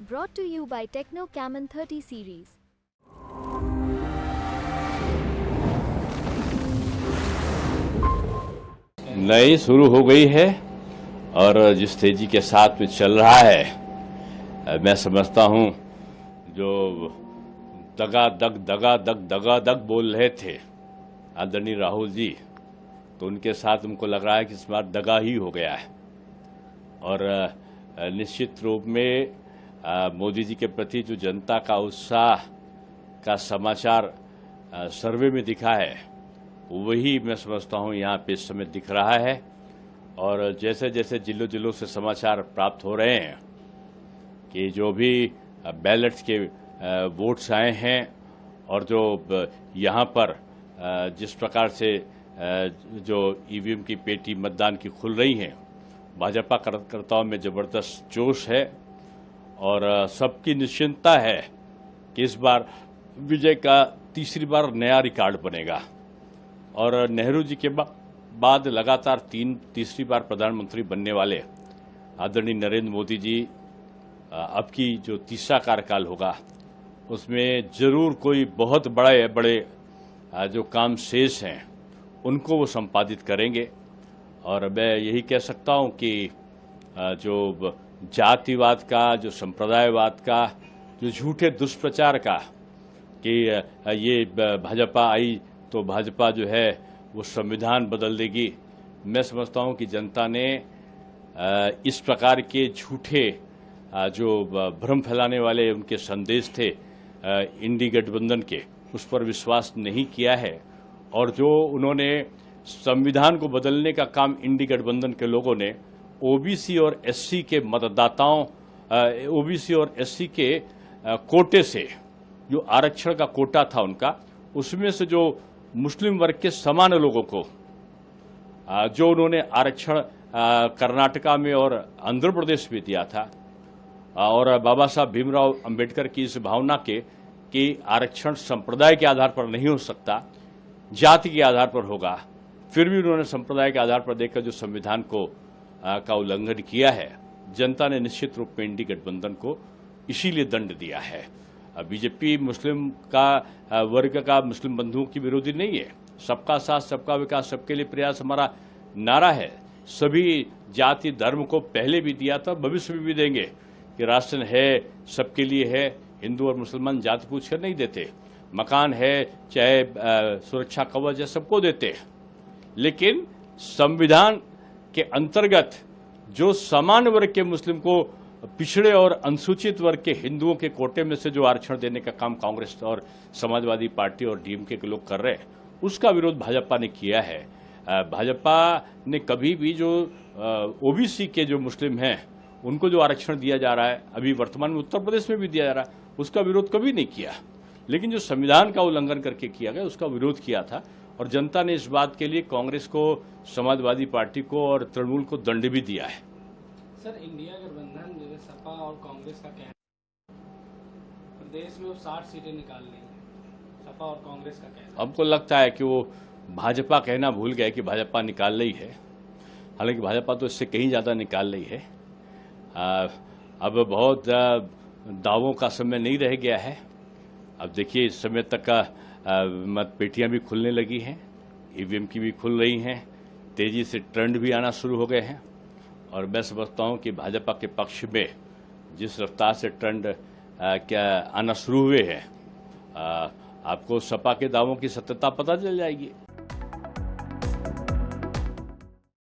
Brought to you by Techno Camon 30 series. नई शुरू हो गई है और जिस तेजी के साथ में चल रहा है, मैं समझता हूं जो दगा दग बोल रहे थे आदरणीय राहुल जी, तो उनके साथ हमको लग रहा है कि इस बार दगा ही हो गया है। और निश्चित रूप में मोदी जी के प्रति जो जनता का उत्साह का समाचार सर्वे में दिखा है, वही मैं समझता हूं यहाँ पे इस समय दिख रहा है। और जैसे जैसे जिलों से समाचार प्राप्त हो रहे हैं कि जो भी बैलेट्स के वोट्स आए हैं और जो यहाँ पर जिस प्रकार से जो ईवीएम की पेटी मतदान की खुल रही हैं, भाजपा कार्यकर्ताओं में जबरदस्त जोश है और सबकी निश्चिंतता है कि इस बार विजय का तीसरी बार नया रिकॉर्ड बनेगा। और नेहरू जी के बाद लगातार तीसरी बार प्रधानमंत्री बनने वाले आदरणीय नरेंद्र मोदी जी अब की जो तीसरा कार्यकाल होगा उसमें जरूर कोई बहुत बड़े जो काम शेष हैं उनको वो संपादित करेंगे। और मैं यही कह सकता हूं कि जो जातिवाद का, जो संप्रदायवाद का, जो झूठे दुष्प्रचार का कि ये भाजपा आई तो भाजपा जो है वो संविधान बदल देगी, मैं समझता हूं कि जनता ने इस प्रकार के झूठे जो भ्रम फैलाने वाले उनके संदेश थे इंडी गठबंधन के, उस पर विश्वास नहीं किया है। और जो उन्होंने संविधान को बदलने का काम इंडी गठबंधन के लोगों ने ओबीसी और एससी के मतदाताओं, ओबीसी और एससी के कोटे से, जो आरक्षण का कोटा था उनका, उसमें से जो मुस्लिम वर्ग के सामान्य लोगों को जो उन्होंने आरक्षण कर्नाटका में और आंध्र प्रदेश में दिया था, और बाबा साहब भीमराव अंबेडकर की इस भावना के कि आरक्षण संप्रदाय के आधार पर नहीं हो सकता, जाति के आधार पर होगा, फिर भी उन्होंने संप्रदाय के आधार पर देखकर जो संविधान को का उल्लंघन किया है, जनता ने निश्चित रूप में इंडी गठबंधन को इसीलिए दंड दिया है। बीजेपी मुस्लिम का वर्ग का, मुस्लिम बंधुओं की विरोधी नहीं है। सबका साथ, सबका विकास, सबके लिए प्रयास हमारा नारा है। सभी जाति धर्म को पहले भी दिया था, भविष्य में भी देंगे कि राशन है, सबके लिए है। हिंदू और मुसलमान जाति पूछ कर नहीं देते। मकान है, चाहे सुरक्षा कवच है, सबको देते। लेकिन संविधान के अंतर्गत जो समान वर्ग के मुस्लिम को पिछड़े और अनुसूचित वर्ग के हिंदुओं के कोटे में से जो आरक्षण देने का काम कांग्रेस और समाजवादी पार्टी और डीएमके के लोग कर रहे हैं, उसका विरोध भाजपा ने किया है। भाजपा ने कभी भी जो ओबीसी के जो मुस्लिम हैं उनको जो आरक्षण दिया जा रहा है, अभी वर्तमान में उत्तर प्रदेश में भी दिया जा रहा है, उसका विरोध कभी नहीं किया। लेकिन जो संविधान का उल्लंघन करके किया गया उसका विरोध किया था। और जनता ने इस बात के लिए कांग्रेस को, समाजवादी पार्टी को और तृणमूल को दंड भी दिया है। सर, इंडिया गठबंधन जैसे सपा और कांग्रेस का कहना प्रदेश में वो 60 सीटें निकाल रही है, सपा और कांग्रेस का कहना। हमको लगता है कि वो भाजपा कहना भूल गए कि भाजपा निकाल रही है, हालांकि भाजपा तो इससे कहीं ज़्यादा निकाल रही है। अब बहुत दावों का समय नहीं रह गया है। अब देखिए, इस समय तक का मत पेटियां भी खुलने लगी हैं, ईवीएम की भी खुल रही हैं, तेजी से ट्रेंड भी आना शुरू हो गए हैं। और मैं समझता हूं कि भाजपा के पक्ष में जिस रफ्तार से ट्रेंड क्या आना शुरू हुए हैं, आपको सपा के दावों की सत्यता पता चल जाएगी।